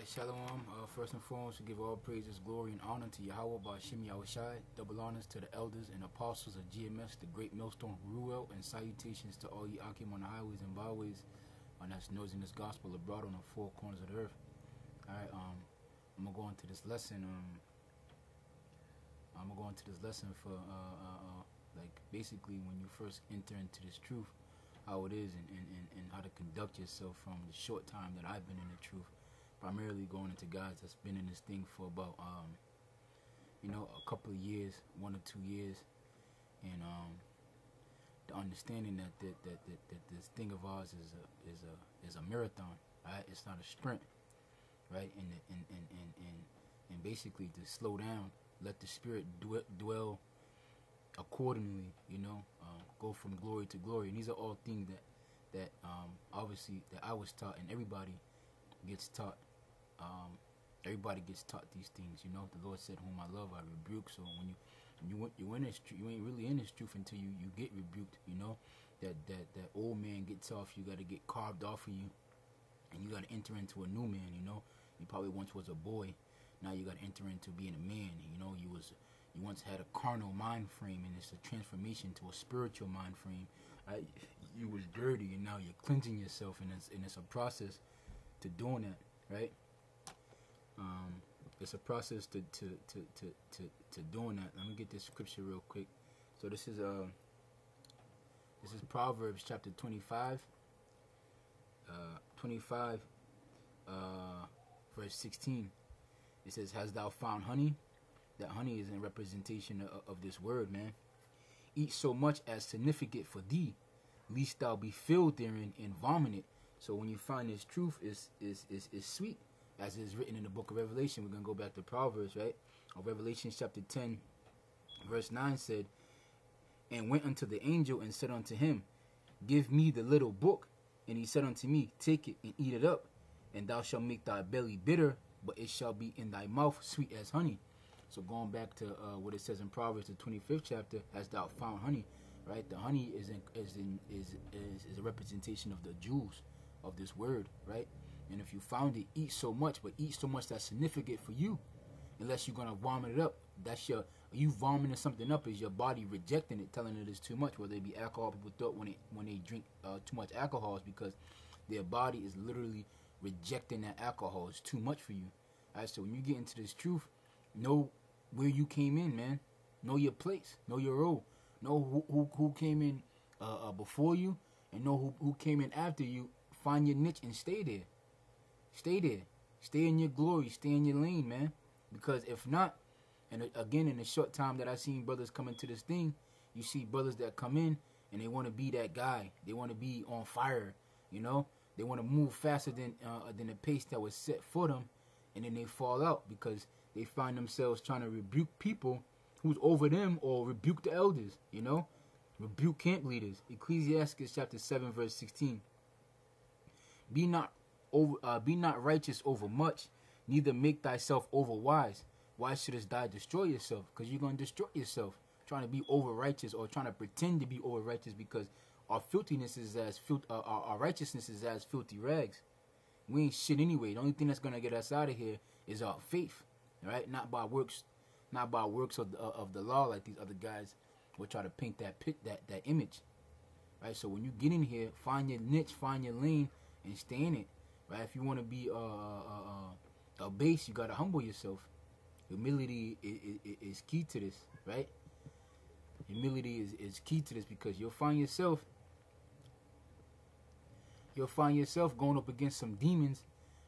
Shalom. First and foremost, we give all praises, glory, and honor to Yahweh Ba'ashim Yahushai. Double honors to the elders and apostles of GMS, the great millstone Ruel, and salutations to all ye Akim on the highways and byways, and that's nosing this gospel abroad on the four corners of the earth. Alright, I'm gonna go into this lesson. I'm gonna go into this lesson for like basically when you first enter into this truth, how it is and how to conduct yourself from the short time that I've been in the truth. Primarily going into guys that's been in this thing for about a couple of years, 1 or 2 years, and the understanding that this thing of ours is a marathon, right? It's not a sprint, right? And basically to slow down, let the spirit dwell accordingly, go from glory to glory. And these are all things that obviously that I was taught, and everybody gets taught. Everybody gets taught these things. The Lord said, "Whom I love, I rebuke." So when you in this truth, you ain't really in this truth until you get rebuked. That old man gets off. You got to get carved off of you, and you got to enter into a new man. You probably once was a boy. Now you got to enter into being a man. You once had a carnal mind frame, and it's a transformation to a spiritual mind frame. Right? You was dirty, and now you're cleansing yourself, and it's a process to doing that, right? It's a process to doing that. Let me get this scripture real quick. So this is Proverbs chapter 25, verse 16. It says, "Hast thou found honey?" That honey is in representation of this word, man. "Eat so much as significant for thee, lest thou be filled therein and vomit it." So when you find this truth, is sweet, as it is written in the book of Revelation. We're going to go back to Proverbs, right? Revelation chapter 10, verse 9 said, "And went unto the angel and said unto him, Give me the little book. And he said unto me, Take it and eat it up, and thou shalt make thy belly bitter, but it shall be in thy mouth sweet as honey." So going back to what it says in Proverbs, the 25th chapter, "Hast thou found honey?" Right? The honey is a representation of the jewels of this word, right? And if you found it, eat so much, but eat so much that's significant for you. Unless you're gonna vomit it up, you vomiting something up is your body rejecting it, telling it it's too much. Whether it be alcohol, people thought when they drink too much alcohol is because their body is literally rejecting that alcohol. It's too much for you. All right, so when you get into this truth, know where you came in, man. Know your place. Know your role. Know who came in before you, and know who came in after you. Find your niche and stay there. Stay there. Stay in your glory. Stay in your lane, man. Because if not, and again, in the short time that I seen brothers come into this thing, you see brothers that come in and they want to be that guy. They want to be on fire, They want to move faster than the pace that was set for them, and then they fall out because they find themselves trying to rebuke people who's over them, or rebuke the elders, Rebuke camp leaders. Ecclesiastes chapter 7, verse 16. Be not righteous over much, neither make thyself over wise. Why shouldest thou destroy yourself? Because you're going to destroy yourself trying to be over righteous, or trying to pretend to be over righteous, because our filthiness is our righteousness is as filthy rags. We ain't shit anyway. The only thing that's going to get us out of here is our faith, right? Not by works of the law, like these other guys will try to paint that image, right? So when you get in here, find your niche, find your lane, and stay in it, right? If you want to be a base, you got to humble yourself. Humility is key to this, right? Humility is key to this, because you'll find yourself going up against some demons,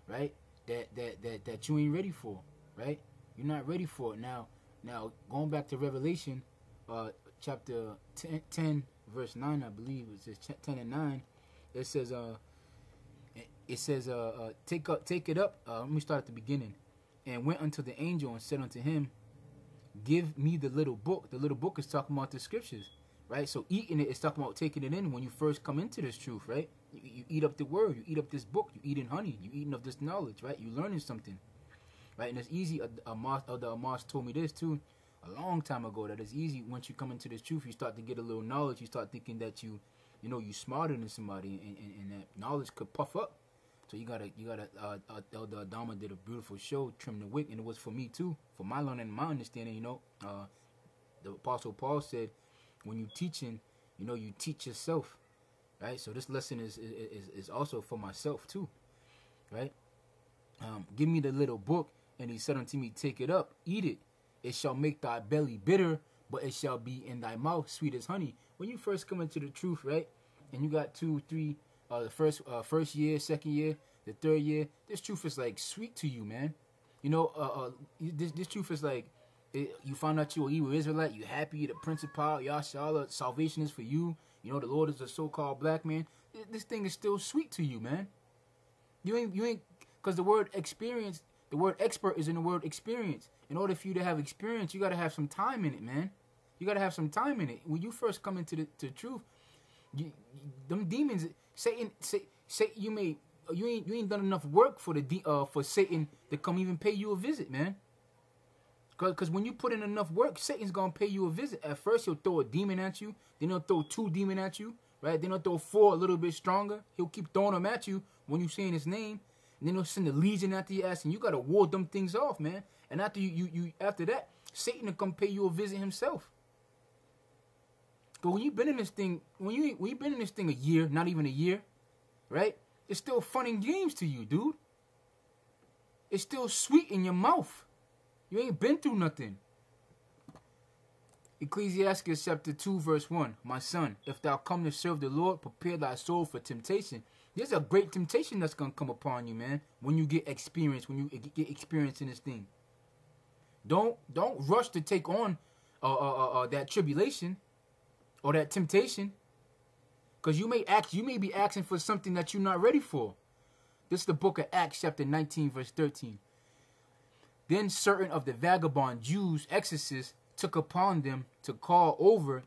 right? That you ain't ready for, right? You're not ready for it. Now going back to Revelation, chapter 10, verse 9, I believe it says 10 and 9. It says, take it up. Let me start at the beginning. "And went unto the angel and said unto him, Give me the little book." The little book is talking about the scriptures, right? So eating it is talking about taking it in when you first come into this truth, right? You eat up the word, you eat up this book, you eating honey, you eating up this knowledge, right? You learning something, right? And it's easy. Amos told me this too a long time ago, that it's easy once you come into this truth, you start to get a little knowledge, you start thinking that you smarter than somebody, and that knowledge could puff up. So you gotta Elder Adama did a beautiful show, Trim the Wick, and it was for me too, for my learning and my understanding. You know, the Apostle Paul said, when you teaching, you know, you teach yourself, right? So this lesson is also for myself too, right? Give me the little book, and he said unto me, take it up, eat it. It shall make thy belly bitter, but it shall be in thy mouth sweet as honey. When you first come into the truth, right, and you got 2, 3, the first year, second year, the third year, this truth is like sweet to you, man. You know, this truth is like, you found out you were Israelite, you happy, the principal, Yahshua, salvation is for you. You know, the Lord is a so-called black man. This thing is still sweet to you, man. You ain't, because the word experience, the word expert is in the word experience. In order for you to have experience, you got to have some time in it, man. You got to have some time in it. When you first come into the truth, them demons, Satan, say you ain't done enough work for for Satan to come even pay you a visit, man. Because when you put in enough work, Satan's going to pay you a visit. At first, he'll throw a demon at you. Then he'll throw 2 demons at you, right? Then he'll throw 4 a little bit stronger. He'll keep throwing them at you when you saying his name. And then he'll send a legion after your ass, and you got to ward them things off, man. And after after that, Satan will come pay you a visit himself. But when you've been in this thing, when you've been in this thing a year, not even a year, right? It's still fun and games to you, dude. It's still sweet in your mouth. You ain't been through nothing. Ecclesiastes chapter 2 verse 1. My son, if thou come to serve the Lord, prepare thy soul for temptation. There's a great temptation that's going to come upon you, man, when you get experience, when you get experience in this thing. Don't rush to take on that tribulation or that temptation, because you may be asking for something that you're not ready for. This is the book of Acts chapter 19 verse 13. Then certain of the vagabond Jews, exorcists, took upon them to call over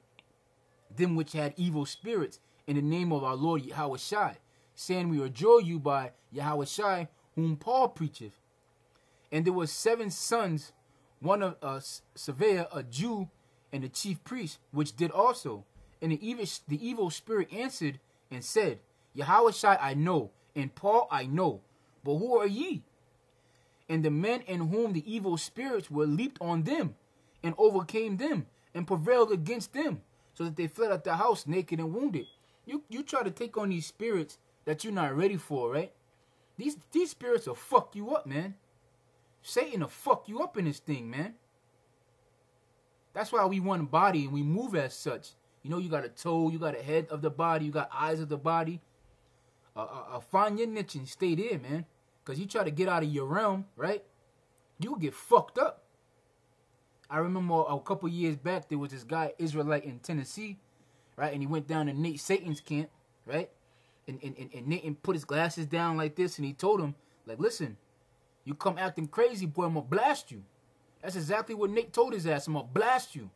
them which had evil spirits in the name of our Lord Yahushua, saying, we adjure you by Yahushua, whom Paul preacheth. And there were 7 sons, one of Sevea, a Jew, and the chief priest, which did also. And the evil spirit answered and said, Yahushua I know, and Paul I know, but who are ye? And the men in whom the evil spirits were leaped on them, and overcame them, and prevailed against them, so that they fled out the house naked and wounded. You try to take on these spirits that you're not ready for, right? These spirits will fuck you up, man. Satan will fuck you up in this thing, man. That's why we one body and we move as such. You know, you got a toe, you got a head of the body, you got eyes of the body. Find your niche and stay there, man. Because you try to get out of your realm, right? You get fucked up. I remember a couple years back, there was this guy, Israelite in Tennessee, right? And he went down to Nate Satan's camp, right? And Nate put his glasses down like this, and he told him, like, listen, you come acting crazy, boy, I'm going to blast you. That's exactly what Nate told his ass. I'm going to blast you,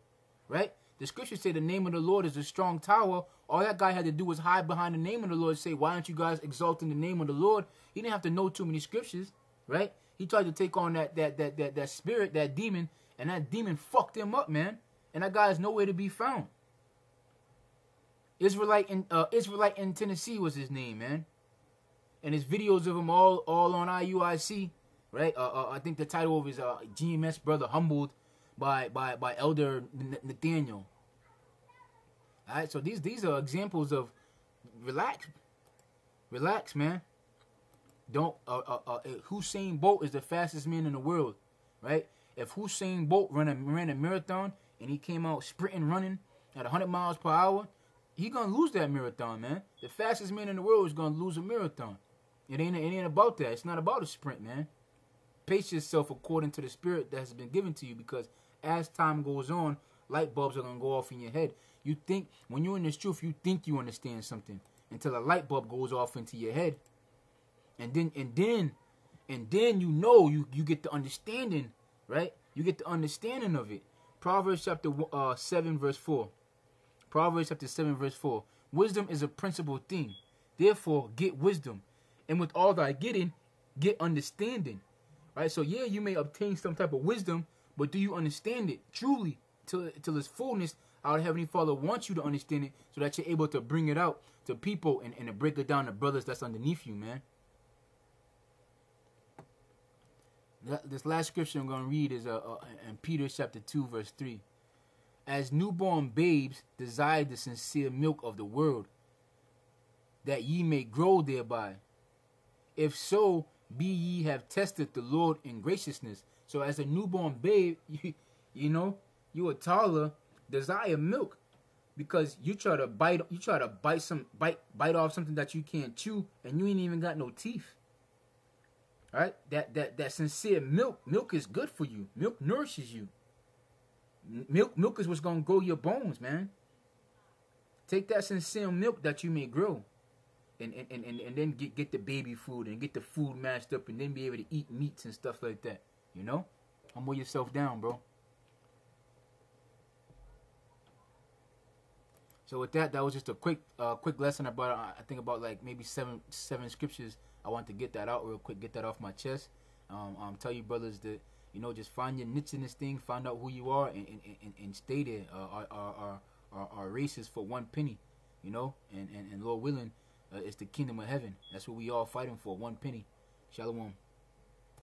right? The scriptures say the name of the Lord is a strong tower. All that guy had to do was hide behind the name of the Lord and say, why aren't you guys exalting the name of the Lord? He didn't have to know too many scriptures, right? He tried to take on that spirit, that demon, and that demon fucked him up, man. And that guy is nowhere to be found. Israelite in Tennessee was his name, man. And his videos of him all on IUIC, right? I think the title of his GMS Brother Humbled by Elder Nathaniel. All right, so these are examples of relax, man. Don't Usain Bolt is the fastest man in the world, right? If Usain Bolt ran a marathon and he came out sprinting, running at 100 miles per hour, he gonna lose that marathon, man. The fastest man in the world is gonna lose a marathon. It ain't about that. It's not about a sprint, man. Pace yourself according to the spirit that has been given to you, because as time goes on, light bulbs are gonna go off in your head. You think, when you're in this truth, you think you understand something until a light bulb goes off into your head. And then you know you get the understanding, right? You get the understanding of it. Proverbs chapter 7 verse 4. Proverbs chapter 7 verse 4. Wisdom is a principal thing. Therefore, get wisdom. And with all thy getting, get understanding. Right? So yeah, you may obtain some type of wisdom, but do you understand it truly till its fullness? Our Heavenly Father wants you to understand it so that you're able to bring it out to people and to break it down to brothers that's underneath you, man. This last scripture I'm going to read is in Peter chapter 2, verse 3. As newborn babes desire the sincere milk of the word, that ye may grow thereby. If so, be ye have tested the Lord in graciousness. So as a newborn babe, you a toddler, desire milk, because you try to bite off something that you can't chew, and you ain't even got no teeth. Right? That sincere milk is good for you. Milk nourishes you. Milk is what's gonna grow your bones, man. Take that sincere milk that you may grow, and then get the baby food and get the food mashed up, and then be able to eat meats and stuff like that. Humble yourself down, bro. So with that was just a quick lesson about I think about like maybe seven scriptures. I want to get that out real quick, get that off my chest. Tell you brothers that just find your niche in this thing, find out who you are, and stay there. Our race is for 1 penny, and Lord willing, it's the kingdom of heaven. That's what we all fighting for, 1 penny. Shalom.